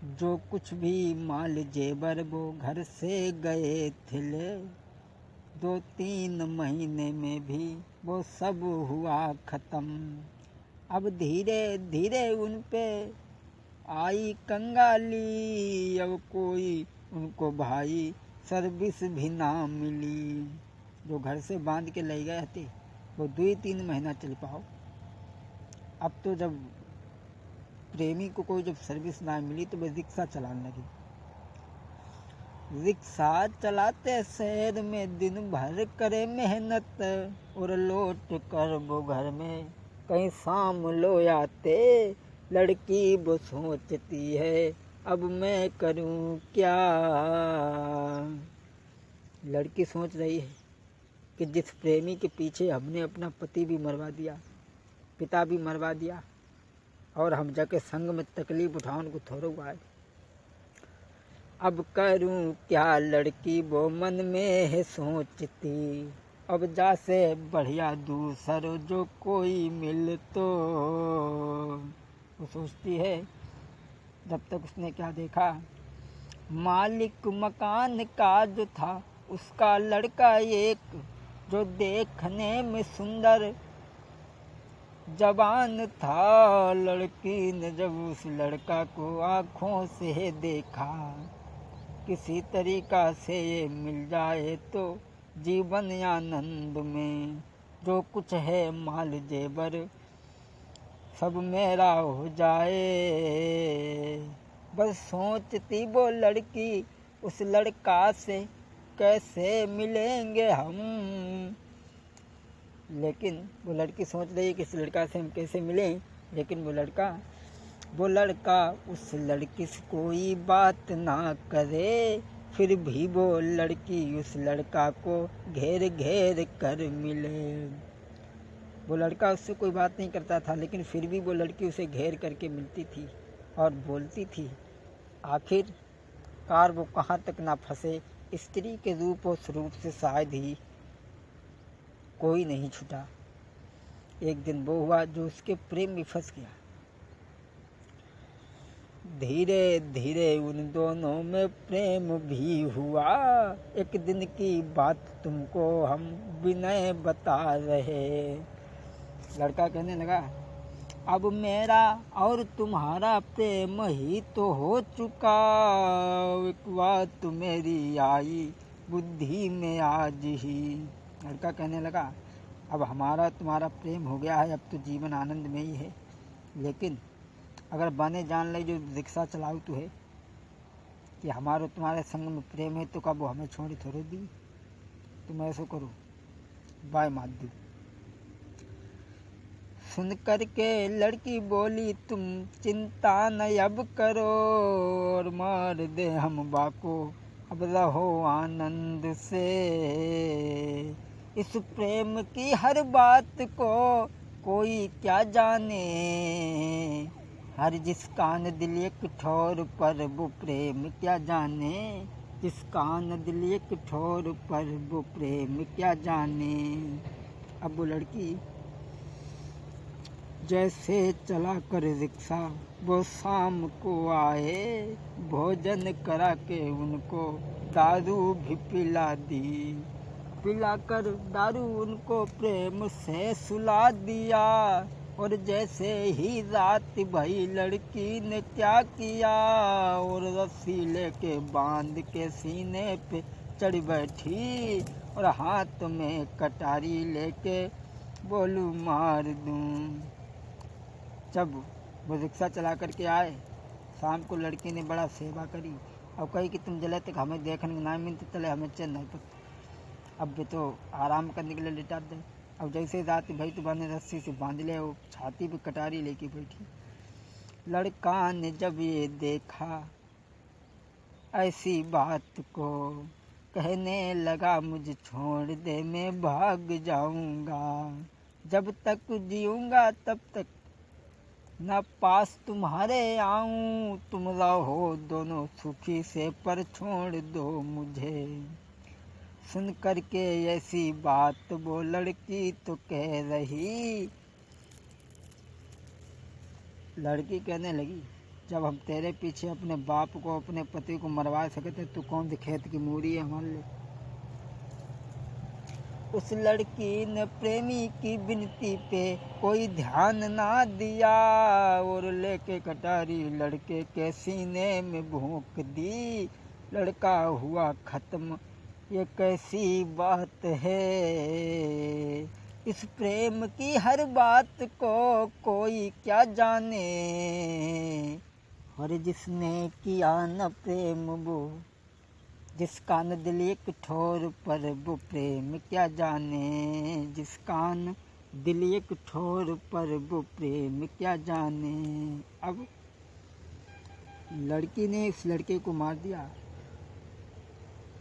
जो कुछ भी माल जेबर वो घर से गए थे ले, 2-3 महीने में भी वो सब हुआ ख़त्म। अब धीरे धीरे उन पे आई कंगाली, अब कोई उनको भाई सर्विस भी ना मिली। जो घर से बांध के ले गए थे वो 2-3 महीना चल पाओ। अब तो जब प्रेमी को कोई जब सर्विस ना मिली तो वह रिक्शा चलाने लगी। रिक्शा चलाते शहर में दिन भर करे मेहनत, और लौट कर वो घर में कहीं शाम लो आते। लड़की वो सोचती है अब मैं करूं क्या। लड़की सोच रही है कि जिस प्रेमी के पीछे हमने अपना पति भी मरवा दिया, पिता भी मरवा दिया, और हम जाके संग में तकलीफ उठाने को थोड़ा हुआ है, अब करूं क्या। लड़की वो मन में है सोचती, अब जा से बढ़िया दूसर जो कोई मिल तो। वो सोचती है, जब तक उसने क्या देखा, मालिक मकान का जो था उसका लड़का एक, जो देखने में सुंदर जवान था। लड़की ने जब उस लड़का को आँखों से देखा, किसी तरीका से ये मिल जाए तो जीवन आनंद में, जो कुछ है माल जेबर सब मेरा हो जाए। बस सोचती वो लड़की उस लड़का से कैसे मिलेंगे हम। लेकिन वो लड़की सोच रही है कि इस लड़का से हम कैसे मिलें, लेकिन वो लड़का उस लड़की से कोई बात ना करे। फिर भी वो लड़की उस लड़का को घेर घेर कर मिले। वो लड़का उससे कोई बात नहीं करता था, लेकिन फिर भी वो लड़की उसे घेर करके मिलती थी और बोलती थी। आखिरकार वो कहाँ तक ना फंसे, स्त्री के रूप और स्वरूप से शायद ही कोई नहीं छूटा। एक दिन वो हुआ जो उसके प्रेम में फंस गया। धीरे धीरे उन दोनों में प्रेम भी हुआ। एक दिन की बात तुमको हम विनय बता रहे। लड़का कहने लगा, अब मेरा और तुम्हारा प्रेम ही तो हो चुका। एक बात मेरी आई बुद्धि में आज ही। लड़का कहने लगा, अब हमारा तुम्हारा प्रेम हो गया है, अब तो जीवन आनंद में ही है। लेकिन अगर बने जान ले जो रिक्शा चलाऊ तो है कि हमारे तुम्हारे संग में प्रेम है, तो कब वो हमें छोड़ थोड़ी दी। तुम ऐसा करो, बाय माधु। सुन कर के लड़की बोली, तुम चिंता न अब करो, और मार दे हम बाको अब रहो आनंद से। इस प्रेम की हर बात को कोई क्या जाने, हर जिस कान दिल एक ठोर पर वो प्रेम क्या जाने। जिस कान दिल एक ठोर पर वो प्रेम क्या जाने। अब वो लड़की जैसे चला कर रिक्शा वो शाम को आए, भोजन करा के उनको दारू भी पिला दी। पिलाकर दारू उनको प्रेम से सुला दिया। और जैसे ही रात भई लड़की ने क्या किया, और रस्सी लेके बांध के सीने पे चढ़ बैठी, और हाथ में कटारी लेके बोलू मार दूं। जब वो रिक्शा चला करके आए, शाम को लड़की ने बड़ा सेवा करी और कही कि तुम जले तक हमें देखने में ना मिलते चले हमें चैन नहीं पड़ता। अब भी तो आराम करने के लिए लिटा दे। अब जैसे रात भाई तो बने रस्सी से बांध ले, वो छाती पे कटारी लेके बैठी। लड़का ने जब ये देखा ऐसी बात को, कहने लगा मुझे छोड़ दे मैं भाग जाऊंगा। जब तक जीऊंगा तब तक न पास तुम्हारे आऊं। तुम रहो दोनों सुखी से पर छोड़ दो मुझे। सुन करके ऐसी बात वो लड़की तो कह रही। लड़की कहने लगी, जब हम तेरे पीछे अपने बाप को, अपने पति को मरवा सकते, तो कौन सी खेत की मूरी है हमारे लिए। उस लड़की ने प्रेमी की विनती पे कोई ध्यान ना दिया और लेके कटारी लड़के के सीने में भोंक दी। लड़का हुआ खत्म, ये कैसी बात है। इस प्रेम की हर बात को कोई क्या जाने, और जिसने किया न प्रेम वो, जिसका न दिल एक ठोर पर वो प्रेम क्या जाने। जिसका न दिल एक ठोर पर वो प्रेम क्या जाने। अब लड़की ने इस लड़के को मार दिया।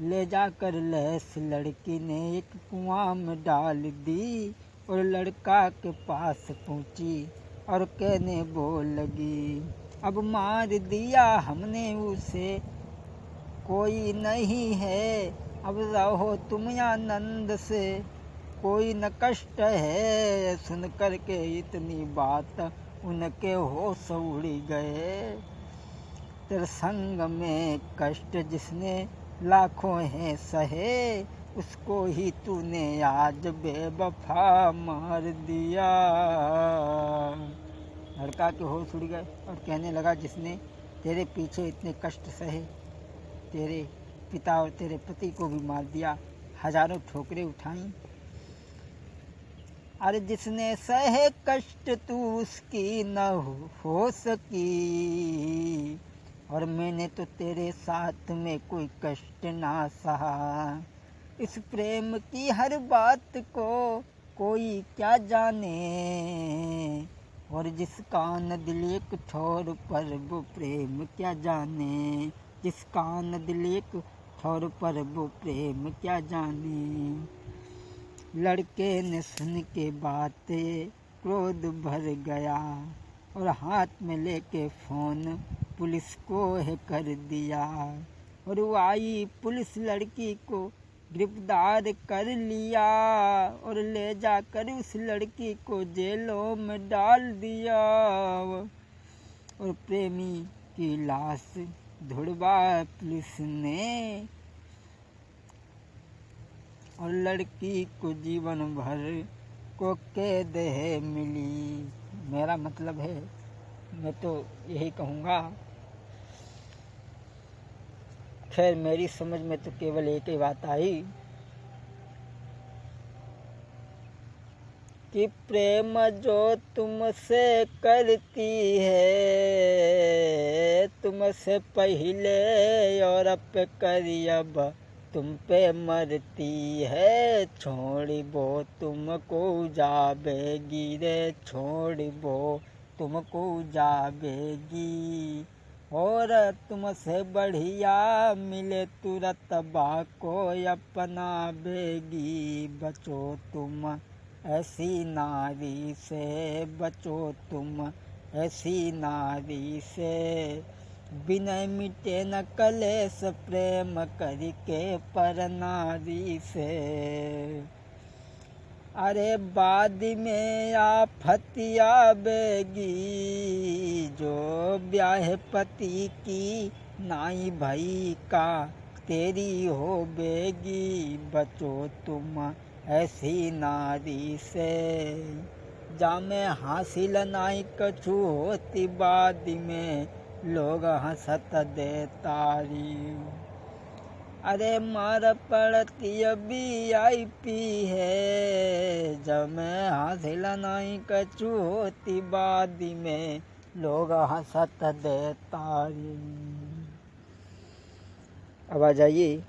ले जाकर लैस लड़की ने एक कुआं में डाल दी और लड़का के पास पहुंची और कहने बोल लगी, अब मार दिया हमने उसे, कोई नहीं है, अब रहो तुम आनंद से, कोई न कष्ट है। सुन कर के इतनी बात उनके होश उड़ गए। तेरे संग में कष्ट जिसने लाखों हैं सहे, उसको ही तूने आज बेवफा मार दिया। लड़का के होश उड़ गए और कहने लगा, जिसने तेरे पीछे इतने कष्ट सहे, तेरे पिता और तेरे पति को भी मार दिया, हजारों ठोकरें उठाई। अरे जिसने सहे कष्ट तू उसकी न हो सकी, और मैंने तो तेरे साथ में कोई कष्ट ना सहा। इस प्रेम की हर बात को कोई क्या जाने, और जिसका न दिल एक ठोर पर वो प्रेम क्या जाने। जिसका न दिल एक ठोर पर वो प्रेम क्या जाने। लड़के ने सुन के बातें क्रोध भर गया और हाथ में लेके फ़ोन पुलिस को है कर दिया। और वो आई पुलिस लड़की को गिरफ्तार कर लिया और ले जाकर उस लड़की को जेलों में डाल दिया। और प्रेमी की लाश ढूंढवा पुलिस ने और लड़की को जीवन भर को कैद है मिली। मेरा मतलब है, मैं तो यही कहूँगा, खैर मेरी समझ में तो केवल एक ही बात आई कि प्रेम जो तुमसे करती है, तुमसे पहले और अब करी अब तुम पे मरती है। छोड़ी वो तुमको जावेगी रे, छोड़ी वो तुमको जावेगी। और तुमसे बढ़िया मिले तुरंत बाको अपनावेगी। बचो तुम ऐसी नारी से, बचो तुम ऐसी नारी से। बिना मिटे न कलेश प्रेम करके पर नारी से। अरे बाद में आफत आवेगी, जो ब्याह पति की नाई भाई का तेरी होवेगी। बचो तुम ऐसी नारी से, जामे हासिल नाई कछु होती बाद में लोग हंसत दे तारी। अरे मार पड़ती VIP है, जब मैं हासिल नाई कछु होती बाद में लोग हंसत दे तारी। अब आ जाइए